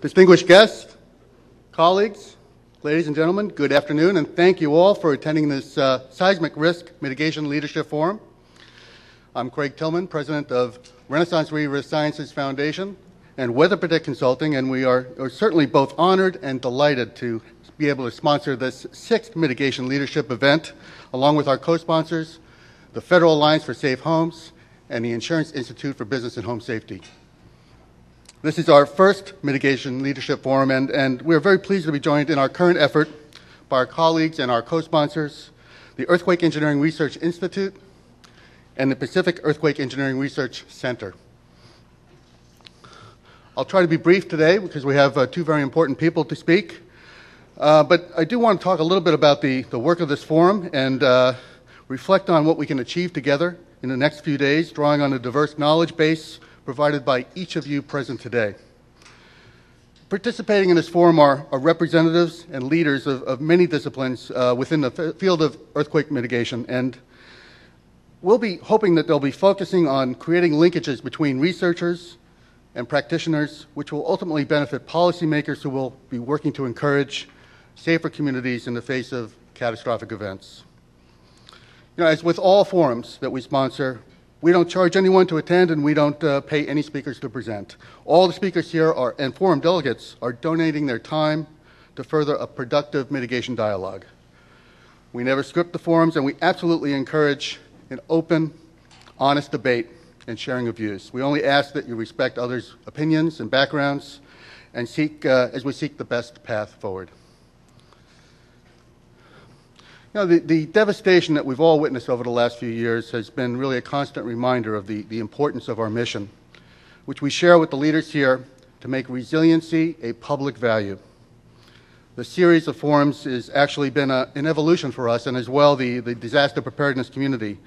Distinguished guests, colleagues, ladies and gentlemen, good afternoon, and thank you all for attending this Seismic Risk Mitigation Leadership Forum. I'm Craig Tillman, President of Renaissance Risk Sciences Foundation and Weather Predict Consulting, and we are certainly both honored and delighted to be able to sponsor this 6th mitigation leadership event, along with our co-sponsors, the Federal Alliance for Safe Homes and the Insurance Institute for Business and Home Safety. This is our first mitigation leadership forum, and we are very pleased to be joined in our current effort by our colleagues and our co-sponsors, the Earthquake Engineering Research Institute and the Pacific Earthquake Engineering Research Center. I'll try to be brief today because we have two very important people to speak, but I do want to talk a little bit about the work of this forum and reflect on what we can achieve together in the next few days, drawing on the diverse knowledge base provided by each of you present today. Participating in this forum are representatives and leaders of many disciplines within the field of earthquake mitigation, and we'll be hoping that they'll be focusing on creating linkages between researchers and practitioners, which will ultimately benefit policymakers who will be working to encourage safer communities in the face of catastrophic events. You know, as with all forums that we sponsor, we don't charge anyone to attend, and we don't pay any speakers to present. All the speakers here and forum delegates are donating their time to further a productive mitigation dialogue. We never script the forums, and we absolutely encourage an open, honest debate and sharing of views. We only ask that you respect others' opinions and backgrounds and as we seek the best path forward. You know, the devastation that we've all witnessed over the last few years has been really a constant reminder of the importance of our mission, which we share with the leaders here to make resiliency a public value. The series of forums has actually been an evolution for us, and as well the disaster preparedness community.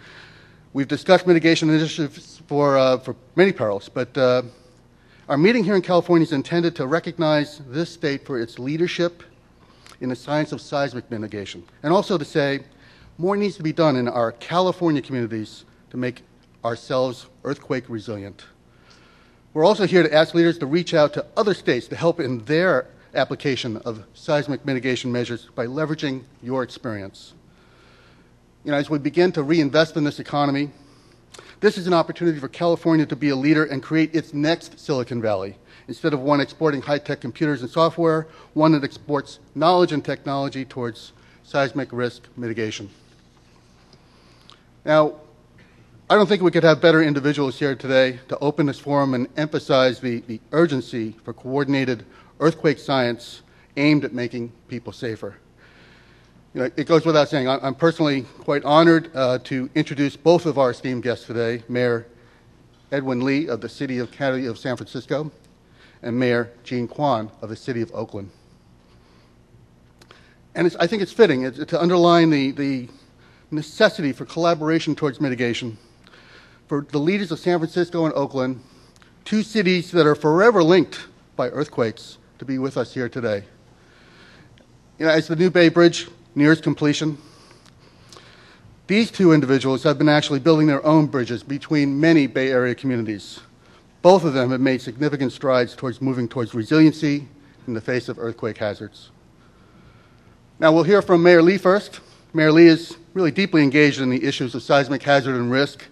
We've discussed mitigation initiatives for many perils, but our meeting here in California is intended to recognize this state for its leadership in the science of seismic mitigation, and also to say more needs to be done in our California communities to make ourselves earthquake resilient. We're also here to ask leaders to reach out to other states to help in their application of seismic mitigation measures by leveraging your experience. You know, as we begin to reinvest in this economy, this is an opportunity for California to be a leader and create its next Silicon Valley. Instead of one exporting high-tech computers and software, one that exports knowledge and technology towards seismic risk mitigation. Now, I don't think we could have better individuals here today to open this forum and emphasize the urgency for coordinated earthquake science aimed at making people safer. You know, it goes without saying, I'm personally quite honored to introduce both of our esteemed guests today, Mayor Edwin M of the City of County of San Francisco, and Mayor Jean Quan of the City of Oakland. And I think it's fitting to underline the necessity for collaboration towards mitigation for the leaders of San Francisco and Oakland, two cities that are forever linked by earthquakes, to be with us here today. You know, as the New Bay Bridge nears completion, these two individuals have been actually building their own bridges between many Bay Area communities. Both of them have made significant strides towards moving towards resiliency in the face of earthquake hazards. Now we'll hear from Mayor Lee first. Mayor Lee is really deeply engaged in the issues of seismic hazard and risk.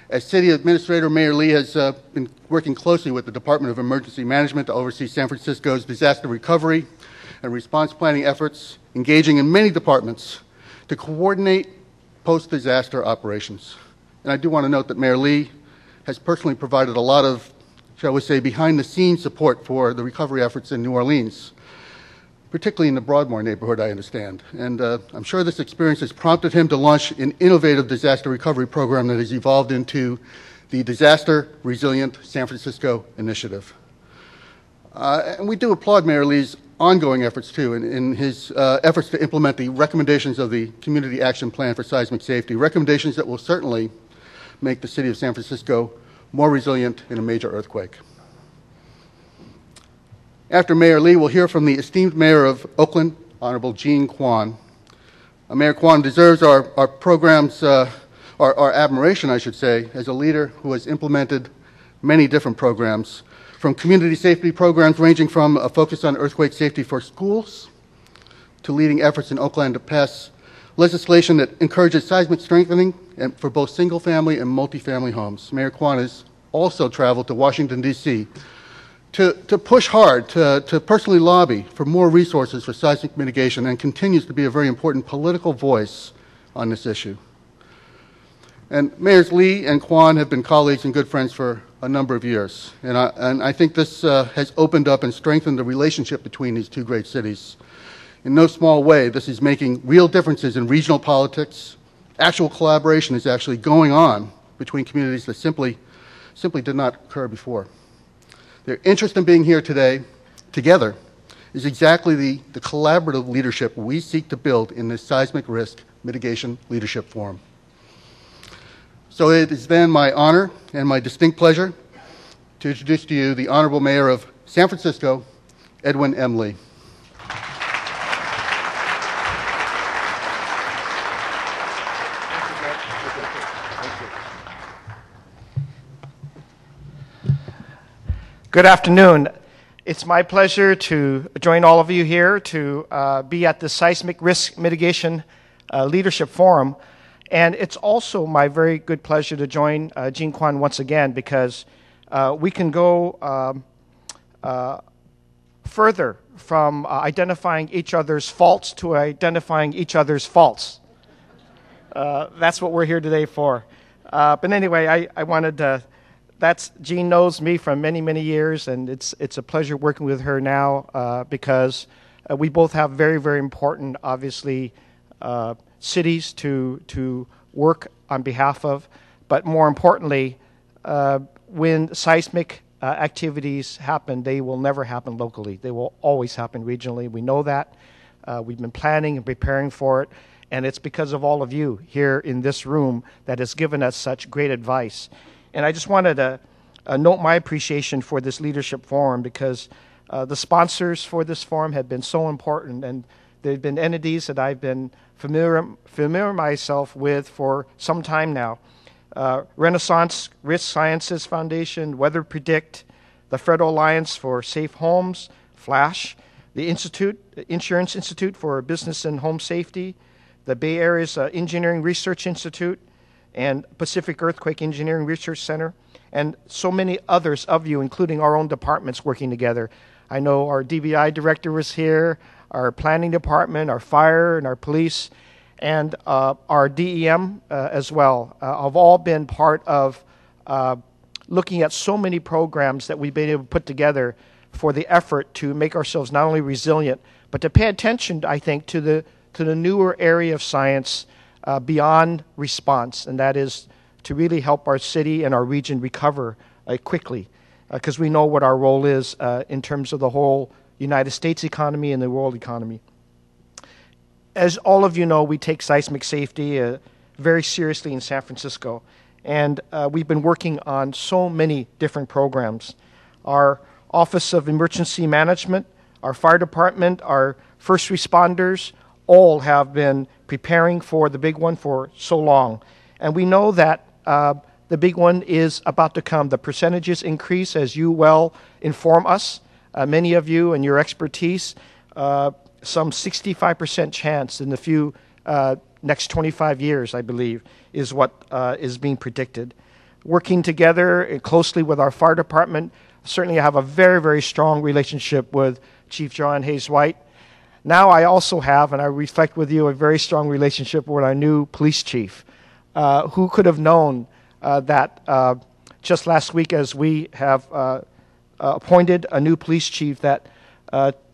As City Administrator, Mayor Lee has been working closely with the Department of Emergency Management to oversee San Francisco's disaster recovery and response planning efforts, engaging in many departments to coordinate post-disaster operations. And I do want to note that Mayor Lee has personally provided a lot of, shall we say, behind-the-scenes support for the recovery efforts in New Orleans, particularly in the Broadmoor neighborhood, I understand. And I'm sure this experience has prompted him to launch an innovative disaster recovery program that has evolved into the Disaster Resilient San Francisco Initiative. And we do applaud Mayor Lee's ongoing efforts, too, in his efforts to implement the recommendations of the Community Action Plan for Seismic Safety, recommendations that will certainly make the city of San Francisco more resilient in a major earthquake. After Mayor Lee, we'll hear from the esteemed Mayor of Oakland, Honorable Jean Quan. Mayor Quan deserves our program's, our admiration, I should say, as a leader who has implemented many different programs from community safety programs ranging from a focus on earthquake safety for schools to leading efforts in Oakland to pass legislation that encourages seismic strengthening for both single-family and multifamily homes. Mayor Quan has also traveled to Washington, D.C. to push hard, to personally lobby for more resources for seismic mitigation, and continues to be a very important political voice on this issue. And Mayors Lee and Quan have been colleagues and good friends for a number of years. And I think this has opened up and strengthened the relationship between these two great cities. In no small way, this is making real differences in regional politics. Actual collaboration is actually going on between communities that simply did not occur before. Their interest in being here today, together, is exactly the collaborative leadership we seek to build in this Seismic Risk Mitigation Leadership Forum. So it is then my honor and my distinct pleasure to introduce to you the Honorable Mayor of San Francisco, Edwin M. Lee. Good afternoon. It's my pleasure to join all of you here to be at the Seismic Risk Mitigation Leadership Forum. And it's also my very good pleasure to join Jean Quan once again, because we can go further from identifying each other's faults to identifying each other's faults. That's what we're here today for. But anyway, I wanted to... Jean knows me from many, many years, and it's a pleasure working with her now because we both have very, very important, obviously, cities to work on behalf of. But more importantly, when seismic activities happen, they will never happen locally. They will always happen regionally. We know that. We've been planning and preparing for it, and it's because of all of you here in this room that has given us such great advice. And I just wanted to note my appreciation for this leadership forum, because the sponsors for this forum have been so important, and they've been entities that I've been familiar myself with for some time now. Renaissance Risk Sciences Foundation, Weather Predict, the Federal Alliance for Safe Homes, FLASH, the Insurance Institute for Business and Home Safety, the Bay Area's Engineering Research Institute, and Pacific Earthquake Engineering Research Center, and so many others of you, including our own departments working together. I know our DBI director was here, our planning department, our fire and our police, and our DEM as well, have all been part of looking at so many programs that we've been able to put together for the effort to make ourselves not only resilient, but to pay attention, I think, to the newer area of science beyond response, and that is to really help our city and our region recover quickly, because we know what our role is in terms of the whole United States economy and the world economy. As all of you know, we take seismic safety very seriously in San Francisco, and we've been working on so many different programs. Our Office of Emergency Management, our fire department, our first responders, all have been preparing for the big one for so long. And we know that the big one is about to come. The percentages increase as you well inform us, many of you and your expertise, some 65% chance in the next 25 years, I believe, is what is being predicted. Working together closely with our fire department, certainly I have a very, very strong relationship with Chief John Hayes-White. Now I also have, and I reflect with you, a very strong relationship with our new police chief. Who could have known that just last week, as we have appointed a new police chief, that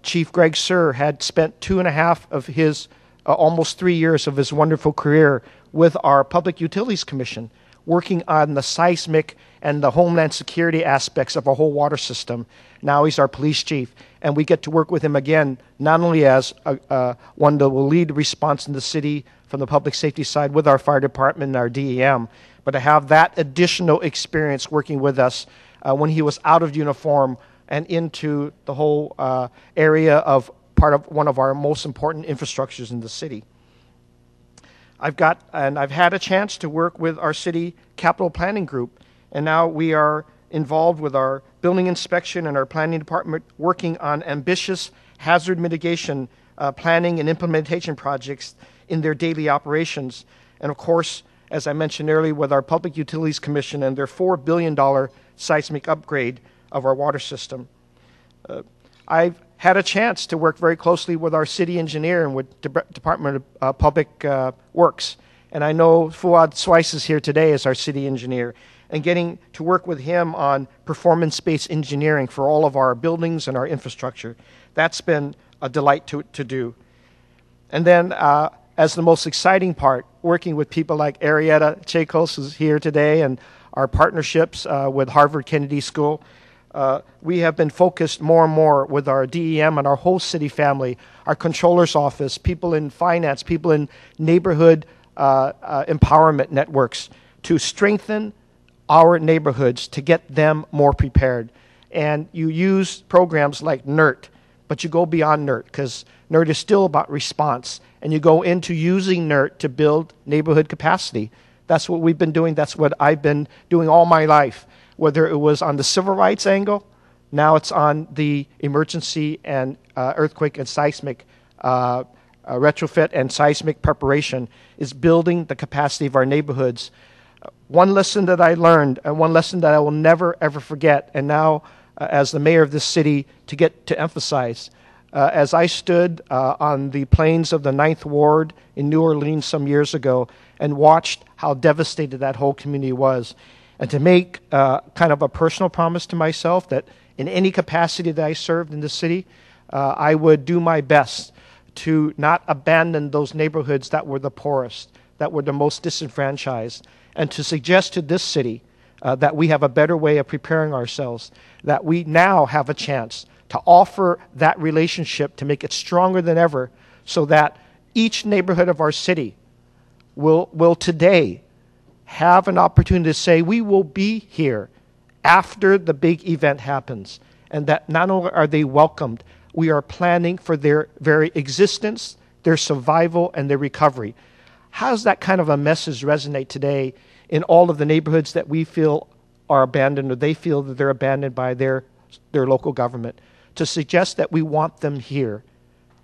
Chief Greg Sir had spent 2.5 of his almost 3 years of his wonderful career with our Public Utilities Commission, working on the seismic and the homeland security aspects of our whole water system. Now he's our police chief, and we get to work with him again, not only as one that will lead the response in the city from the public safety side with our fire department and our DEM, but to have that additional experience working with us when he was out of uniform and into the whole area of part of one of our most important infrastructures in the city. I've had a chance to work with our city capital planning group, and now we are involved with our building inspection and our planning department, working on ambitious hazard mitigation planning and implementation projects in their daily operations. And of course, as I mentioned earlier, with our Public Utilities Commission and their $4 billion seismic upgrade of our water system. I've had a chance to work very closely with our city engineer and with Department of Public Works. And I know Fuad Swice is here today as our city engineer, and getting to work with him on performance-based engineering for all of our buildings and our infrastructure. That's been a delight to do. And then, as the most exciting part, working with people like Arietta Chakos, who's here today, and our partnerships with Harvard Kennedy School. We have been focused more and more with our DEM and our whole city family, our controller's office, people in finance, people in neighborhood empowerment networks to strengthen our neighborhoods to get them more prepared. And you use programs like NERT, but you go beyond NERT because NERT is still about response. And you go into using NERT to build neighborhood capacity. That's what we've been doing. That's what I've been doing all my life, whether it was on the civil rights angle, now it's on the emergency and earthquake and seismic retrofit and seismic preparation, is building the capacity of our neighborhoods. One lesson that I learned, and one lesson that I will never, ever forget, and now as the mayor of this city to get to emphasize, as I stood on the plains of the 9th Ward in New Orleans some years ago and watched how devastated that whole community was, and to make kind of a personal promise to myself that in any capacity that I served in the city, I would do my best to not abandon those neighborhoods that were the poorest, that were the most disenfranchised, and to suggest to this city that we have a better way of preparing ourselves, that we now have a chance to offer that relationship to make it stronger than ever, so that each neighborhood of our city will today have an opportunity to say, we will be here after the big event happens, and that not only are they welcomed, we are planning for their very existence, their survival, and their recovery. How does that kind of a message resonate today in all of the neighborhoods that we feel are abandoned, or they feel that they're abandoned by their local government? To suggest that we want them here,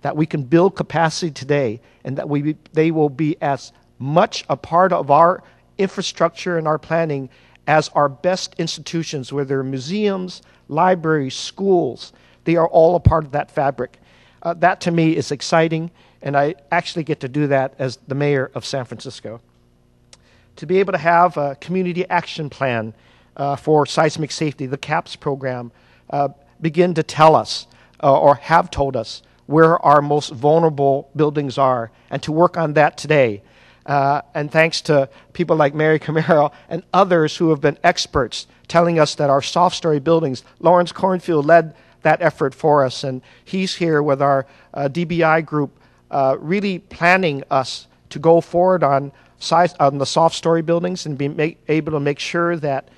that we can build capacity today, and that they will be as much a part of our infrastructure and our planning as our best institutions, whether museums, libraries, schools. They are all a part of that fabric. That to me is exciting, and I actually get to do that as the mayor of San Francisco. To be able to have a community action plan for seismic safety, the CAPS program, begin to tell us or have told us where our most vulnerable buildings are, and to work on that today. And thanks to people like Mary Camaro and others who have been experts telling us that our soft story buildings, Lawrence Cornfield led that effort for us, and he's here with our DBI group really planning us to go forward on the soft story buildings and be able to make sure that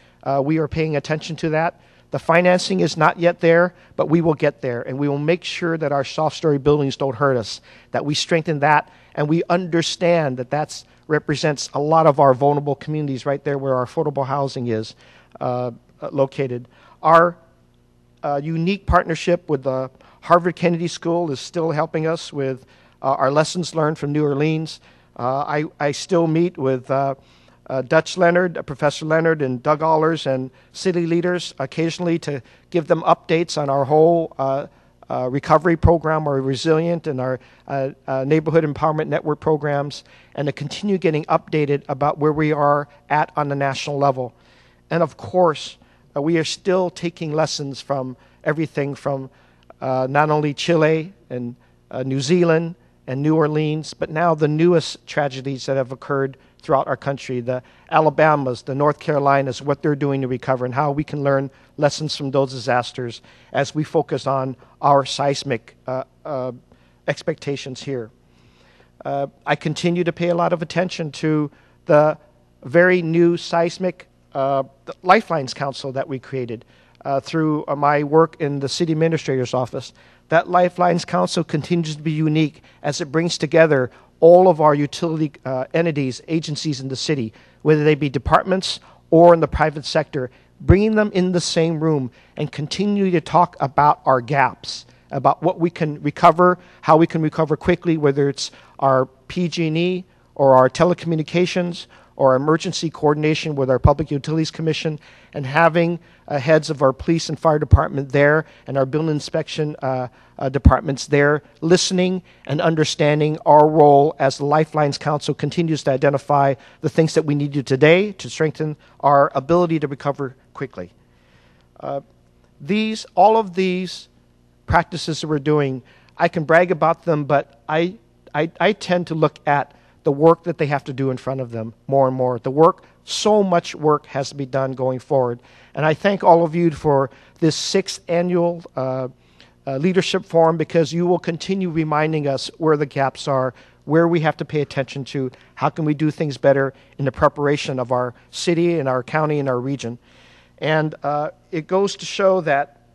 we are paying attention to that. The financing is not yet there, but we will get there, and we will make sure that our soft story buildings don't hurt us, that we strengthen that, and we understand that that represents a lot of our vulnerable communities right there where our affordable housing is located. Our unique partnership with the Harvard Kennedy School is still helping us with our lessons learned from New Orleans. I still meet with Dutch Leonard, Professor Leonard, and Doug Allers, and city leaders occasionally to give them updates on our whole recovery program, our Resilient, and our Neighborhood Empowerment Network programs, and to continue getting updated about where we are at on the national level. And of course, we are still taking lessons from everything from not only Chile and New Zealand and New Orleans, but now the newest tragedies that have occurred throughout our country, the Alabamas, the North Carolinas, what they're doing to recover, and how we can learn lessons from those disasters as we focus on our seismic expectations here. I continue to pay a lot of attention to the very new seismic Lifelines Council that we created through my work in the city administrator's office. That Lifelines Council continues to be unique as it brings together all of our utility entities, agencies in the city, whether they be departments or in the private sector. bringing them in the same room and continue to talk about our gaps, about what we can recover, how we can recover quickly, whether it's our PG&E or our telecommunications or emergency coordination with our Public Utilities Commission, and having heads of our police and fire department there and our building inspection departments there, listening and understanding our role as the Lifelines Council continues to identify the things that we need to do today to strengthen our ability to recover quickly. All of these practices that we're doing, I can brag about them, but I tend to look at the work that they have to do in front of them more and more. So much work has to be done going forward. And I thank all of you for this 6th annual leadership forum, because you will continue reminding us where the gaps are, where we have to pay attention to, how can we do things better in the preparation of our city and our county and our region. And it goes to show that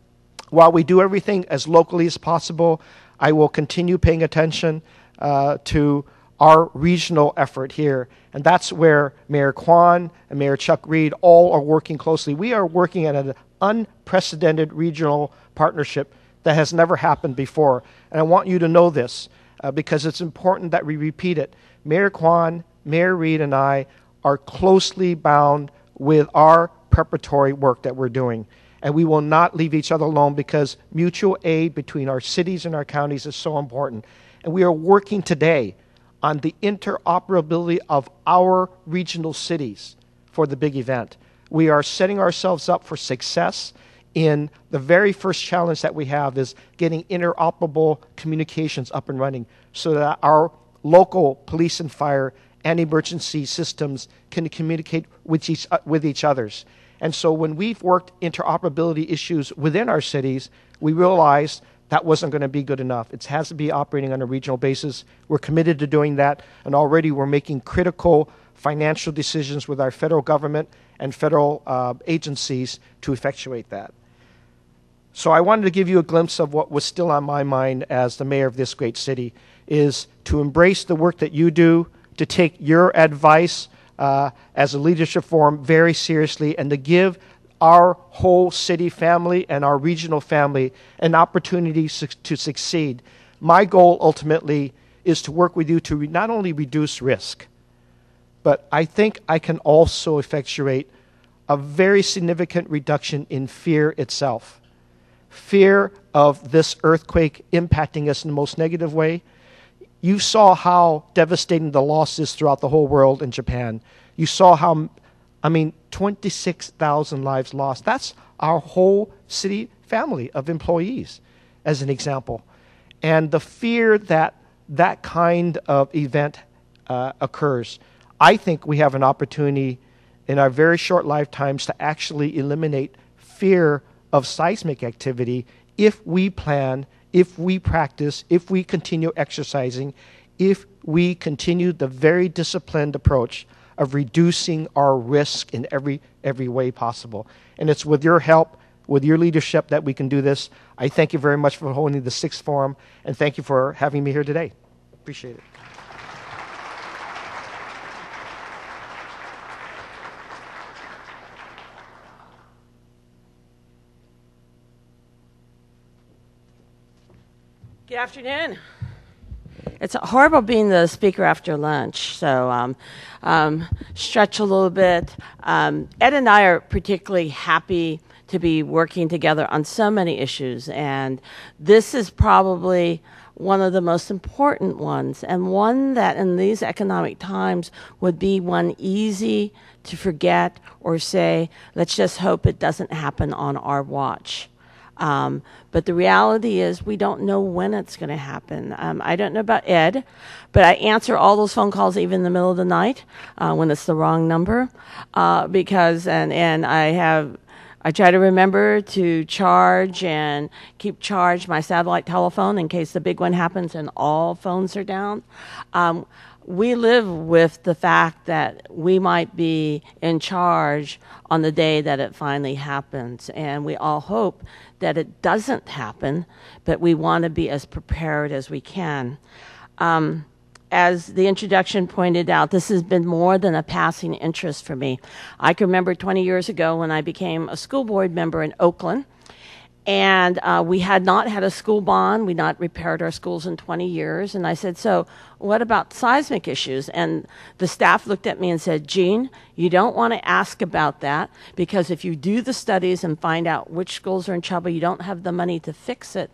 while we do everything as locally as possible, I will continue paying attention to our regional effort here. And that's where Mayor Quan and Mayor Chuck Reed all are working closely. We are working at an unprecedented regional partnership that has never happened before. And I want you to know this because it's important that we repeat it. Mayor Quan, Mayor Reed, and I are closely bound with our preparatory work that we're doing. And we will not leave each other alone, because mutual aid between our cities and our counties is so important. And we are working today on the interoperability of our regional cities for the big event. We are setting ourselves up for success in the very first challenge that we have is getting interoperable communications up and running so that our local police and fire and emergency systems can communicate with each other's. And so when we've worked interoperability issues within our cities, we realized that wasn't going to be good enough. It has to be operating on a regional basis. We're committed to doing that, and already we're making critical financial decisions with our federal government and federal agencies to effectuate that. So I wanted to give you a glimpse of what was still on my mind as the mayor of this great city, is to embrace the work that you do, to take your advice as a leadership forum very seriously, and to give our whole city family and our regional family an opportunity to succeed. My goal ultimately is to work with you to not only reduce risk, but I think I can also effectuate a very significant reduction in fear itself. Fear of this earthquake impacting us in the most negative way. You saw how devastating the loss is throughout the whole world in Japan. You saw how, 26,000 lives lost. That's our whole city family of employees, as an example. And the fear that that kind of event occurs, I think we have an opportunity in our very short lifetimes to actually eliminate fear of seismic activity if we plan, if we practice, if we continue exercising, if we continue the very disciplined approach of reducing our risk in every way possible. And it's with your help, with your leadership, that we can do this. I thank you very much for holding the 6th forum, and thank you for having me here today. Appreciate it. Good afternoon. It's horrible being the speaker after lunch, so stretch a little bit. Ed and I are particularly happy to be working together on so many issues, and this is probably one of the most important ones, and one that in these economic times would be one easy to forget or say, let's just hope it doesn't happen on our watch. But the reality is we don't know when it's going to happen. I don't know about Ed, but I answer all those phone calls even in the middle of the night when it's the wrong number because I try to remember to charge and keep charged my satellite telephone in case the big one happens and all phones are down. We live with the fact that we might be in charge on the day that it finally happens, and we all hope that it doesn't happen, but we want to be as prepared as we can. as the introduction pointed out, this has been more than a passing interest for me. I can remember 20 years ago when I became a school board member in Oakland, and we had not had a school bond. We'd not repaired our schools in 20 years. And I said, so what about seismic issues? And the staff looked at me and said, Jean, you don't want to ask about that, because if you do the studies and find out which schools are in trouble, you don't have the money to fix it,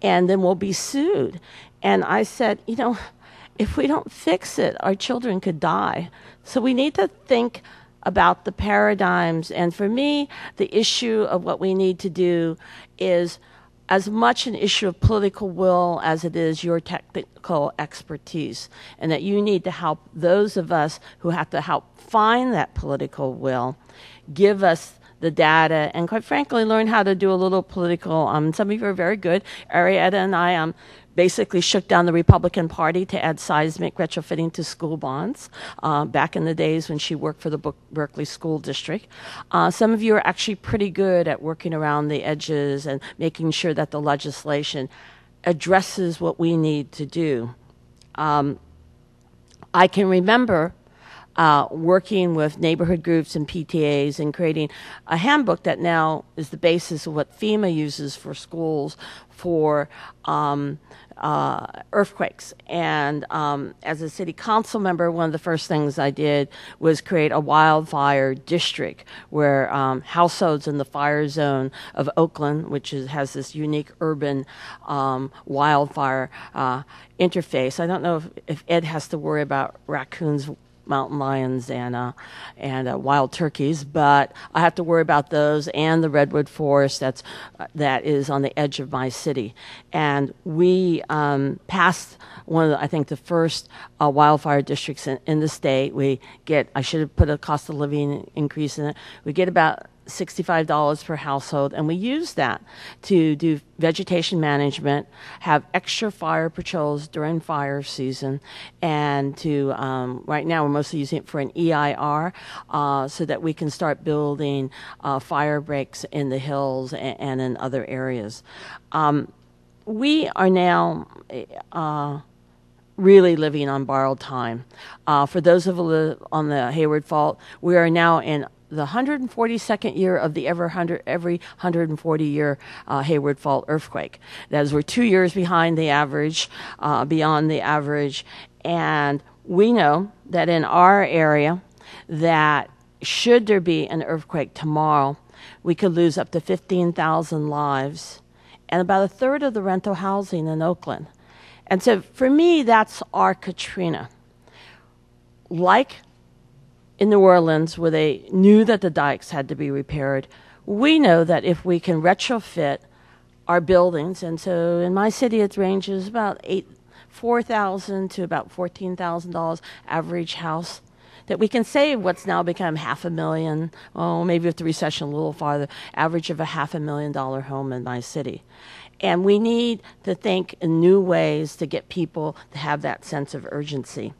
and then we'll be sued. And I said, you know, if we don't fix it, our children could die. So we need to think about the paradigms. And for me, the issue of what we need to do is as much an issue of political will as it is your technical expertise, and that you need to help those of us who have to help find that political will, give us the data, and quite frankly, learn how to do a little political. Some of you are very good. Arietta and I basically shook down the Republican Party to add seismic retrofitting to school bonds back in the days when she worked for the Berkeley School District. Some of you are actually pretty good at working around the edges and making sure that the legislation addresses what we need to do. I can remember working with neighborhood groups and PTAs and creating a handbook that now is the basis of what FEMA uses for schools for earthquakes. And as a city council member, one of the first things I did was create a wildfire district where households in the fire zone of Oakland, which has this unique urban wildfire interface. I don't know if Ed has to worry about raccoons, mountain lions, and wild turkeys, but I have to worry about those and the redwood forest that is on the edge of my city. And we passed one of the, I think, the first wildfire districts in the state. We get, I should have put a cost of living increase in it. We get about $65 per household, and we use that to do vegetation management, have extra fire patrols during fire season, and to, right now we're mostly using it for an EIR, so that we can start building fire breaks in the hills and in other areas. We are now really living on borrowed time. For those of us on the Hayward Fault, we are now in the 142nd year of the every 140-year Hayward Fault earthquake. That is, we're 2 years behind the average, beyond the average, and we know that in our area, that should there be an earthquake tomorrow, we could lose up to 15,000 lives and about a third of the rental housing in Oakland. And so for me, that's our Katrina. Like in New Orleans, where they knew that the dikes had to be repaired, we know that if we can retrofit our buildings, and so in my city it ranges about $4,000 to about $14,000 average house, that we can save what's now become $500,000, maybe with the recession a little farther, average of a $500,000 home in my city. And we need to think in new ways to get people to have that sense of urgency.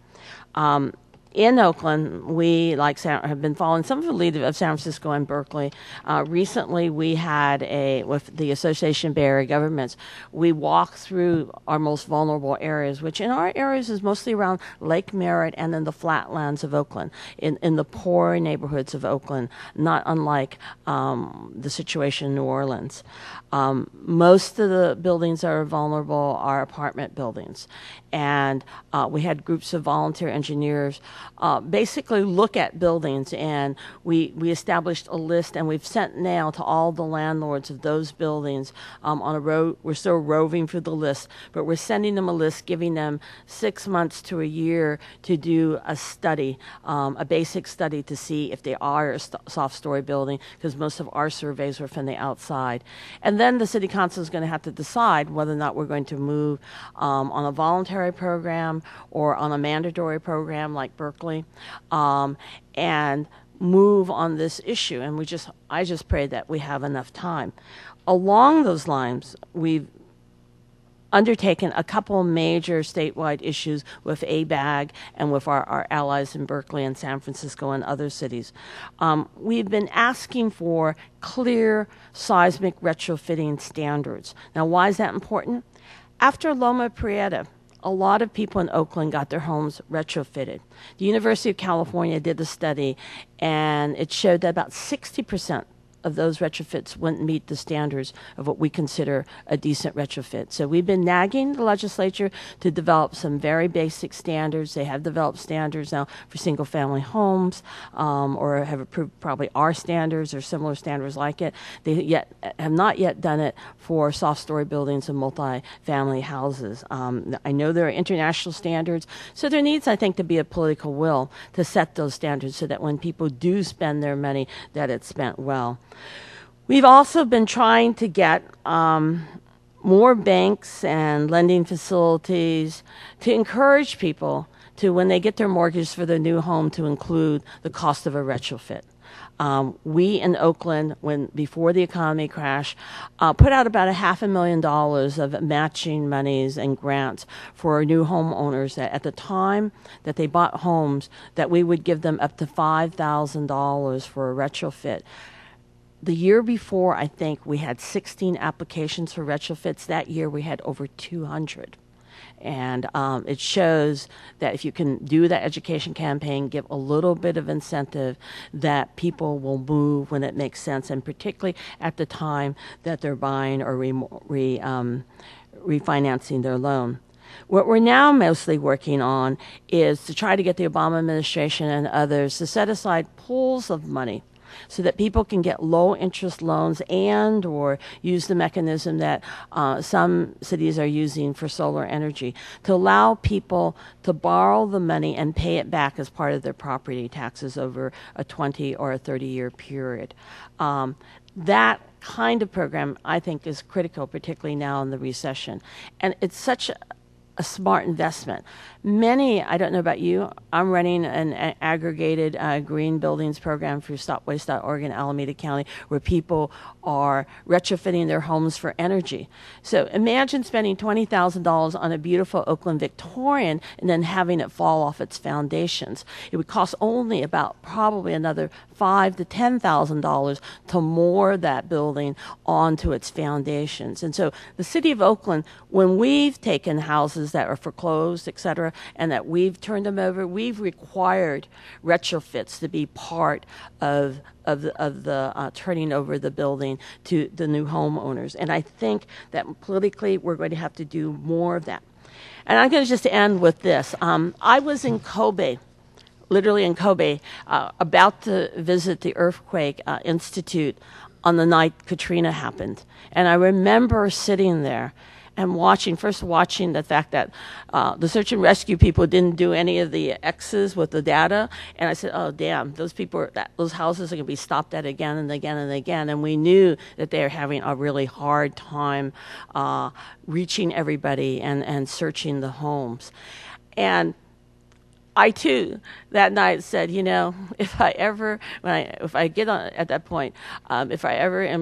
In Oakland, we have been following some of the lead of San Francisco and Berkeley. Recently, we had with the Association of Bay Area Governments, we walked through our most vulnerable areas, which in our areas is mostly around Lake Merritt and in the flatlands of Oakland, in the poor neighborhoods of Oakland, not unlike the situation in New Orleans. Most of the buildings that are vulnerable are apartment buildings. And we had groups of volunteer engineers basically look at buildings, and we established a list, and we've sent now to all the landlords of those buildings on a road. We're still roving through the list, but we're sending them a list, giving them 6 months to a year to do a study, a basic study to see if they are a soft story building, because most of our surveys were from the outside. And then the city council is going to have to decide whether or not we're going to move on a voluntary program or on a mandatory program like Berkeley, and move on this issue. And I just pray that we have enough time. Along those lines, we've undertaken a couple major statewide issues with ABAG and with our allies in Berkeley and San Francisco and other cities. We've been asking for clear seismic retrofitting standards. Now, why is that important? After Loma Prieta, a lot of people in Oakland got their homes retrofitted. The University of California did a study, and it showed that about 60% of those retrofits wouldn't meet the standards of what we consider a decent retrofit. So we've been nagging the legislature to develop some very basic standards. They have developed standards now for single-family homes, or have approved probably our standards or similar standards like it. They have not yet done it for soft-story buildings and multi-family houses. I know there are international standards, so there needs, I think, to be a political will to set those standards so that when people do spend their money, that it's spent well. We've also been trying to get more banks and lending facilities to encourage people to, when they get their mortgage for their new home, to include the cost of a retrofit. We in Oakland, before the economy crashed, put out about $500,000 of matching monies and grants for new homeowners that at the time that they bought homes, that we would give them up to $5,000 for a retrofit. The year before, I think we had 16 applications for retrofits. That year we had over 200. And it shows that if you can do that education campaign, give a little bit of incentive, that people will move when it makes sense, and particularly at the time that they're buying or refinancing their loan. What we're now mostly working on is to try to get the Obama administration and others to set aside pools of money so that people can get low-interest loans and or use the mechanism that some cities are using for solar energy to allow people to borrow the money and pay it back as part of their property taxes over a 20 or a 30-year period. That kind of program, I think, is critical, particularly now in the recession. And it's such a smart investment. Many, I don't know about you, I'm running an aggregated green buildings program through stopwaste.org in Alameda County, where people are retrofitting their homes for energy. So imagine spending $20,000 on a beautiful Oakland Victorian and then having it fall off its foundations. It would cost only about probably another $5,000 to $10,000 to moor that building onto its foundations. And so the city of Oakland, when we've taken houses that are foreclosed, et cetera, and that we've turned them over, we've required retrofits to be part of the turning over the building to the new homeowners. And I think that politically we're going to have to do more of that. And I'm going to just end with this. I was in Kobe, literally in Kobe, about to visit the Earthquake Institute on the night Katrina happened. And I remember sitting there and watching the fact that the search and rescue people didn't do any of the X's with the data. And I said, oh, damn, those houses are going to be stopped at again and again and again. And we knew that they were having a really hard time reaching everybody and searching the homes. And I too that night said, you know, if I ever am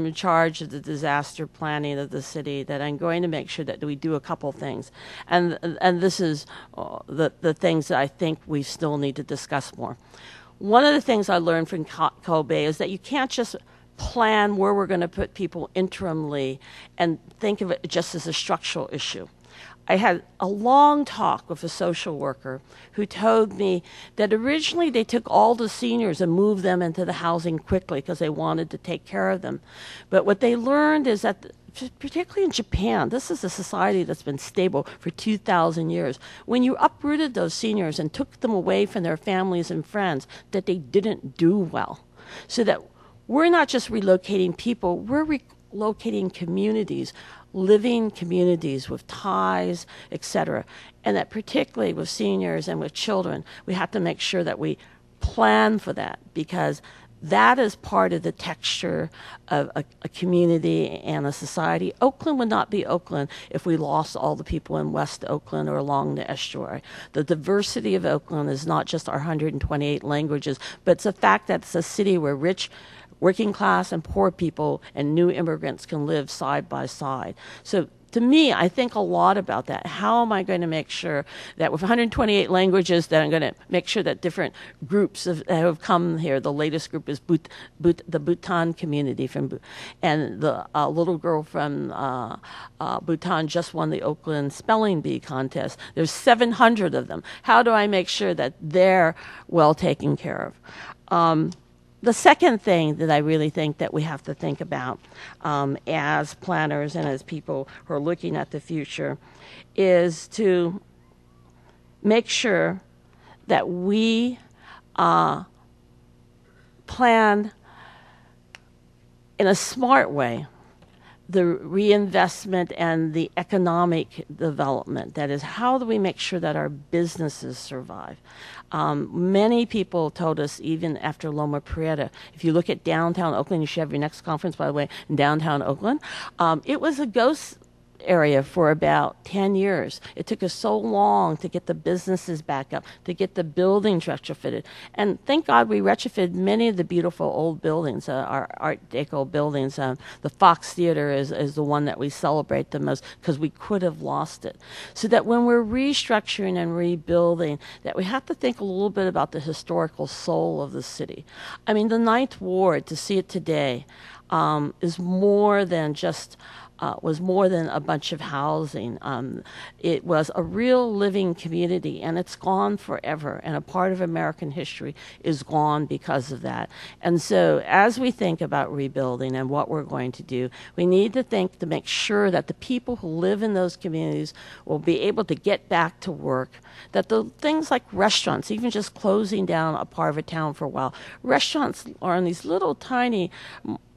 in charge of the disaster planning of the city, that I'm going to make sure that we do a couple things, and this is the things that I think we still need to discuss more. One of the things I learned from Kobe is that you can't just plan where we're going to put people interimly and think of it just as a structural issue. I had a long talk with a social worker who told me that originally they took all the seniors and moved them into the housing quickly because they wanted to take care of them. But what they learned is that, particularly in Japan, this is a society that's been stable for 2,000 years. When you uprooted those seniors and took them away from their families and friends, that they didn't do well. So that we're not just relocating people, we're relocating communities, living communities with ties, etc. And that particularly with seniors and with children, we have to make sure that we plan for that, because that is part of the texture of a community and a society. Oakland would not be Oakland if we lost all the people in West Oakland or along the estuary. The diversity of Oakland is not just our 128 languages, but it's the fact that it's a city where rich, working class and poor people and new immigrants can live side by side. So to me, I think a lot about that. How am I going to make sure that with 128 languages, that I'm going to make sure that different groups that have come here, the latest group is the Bhutan community, and the little girl from Bhutan just won the Oakland Spelling Bee contest. There's 700 of them. How do I make sure that they're well taken care of? The second thing that I really think that we have to think about as planners and as people who are looking at the future is to make sure that we plan in a smart way the reinvestment and the economic development. That is, how do we make sure that our businesses survive? Many people told us, even after Loma Prieta, if you look at downtown Oakland, you should have your next conference, by the way, in downtown Oakland, it was a ghost area for about 10 years. It took us so long to get the businesses back up, to get the buildings retrofitted. And thank God we retrofitted many of the beautiful old buildings, our Art Deco buildings. The Fox Theater is the one that we celebrate the most because we could have lost it. So that when we're restructuring and rebuilding, that we have to think a little bit about the historical soul of the city. I mean, the Ninth Ward, to see it today, is more than just was more than a bunch of housing. It was a real living community, and it's gone forever. And a part of American history is gone because of that. And so as we think about rebuilding and what we're going to do, we need to think to make sure that the people who live in those communities will be able to get back to work, that the things like restaurants, even just closing down a part of a town for a while, restaurants are on these little tiny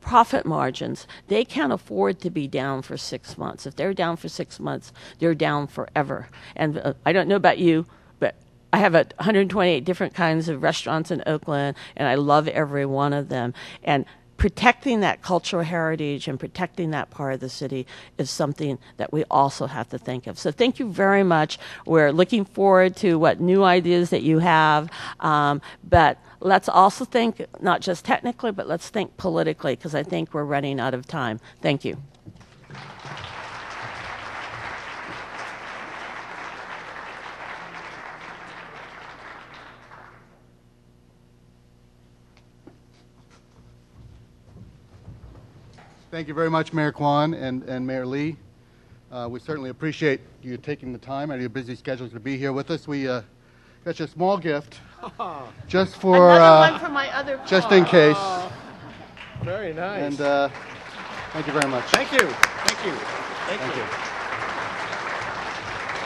profit margins. They can't afford to be down for 6 months. If they're down for 6 months, they're down forever. And I don't know about you, but I have 128 different kinds of restaurants in Oakland, and I love every one of them. And protecting that cultural heritage and protecting that part of the city is something that we also have to think of. So thank you very much. We're looking forward to what new ideas that you have, but let's also think not just technically, but let's think politically, because I think we're running out of time. Thank you. Thank you very much, Mayor Quan and Mayor Lee. We certainly appreciate you taking the time out of your busy schedules to be here with us. We got you a small gift, just for Another one for my other car. just in case. Very nice. And thank you very much. Thank you. Thank you. Thank you.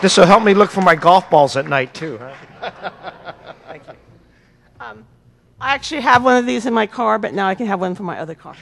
This will help me look for my golf balls at night, too. Huh? Thank you. I actually have one of these in my car, but now I can have one for my other car.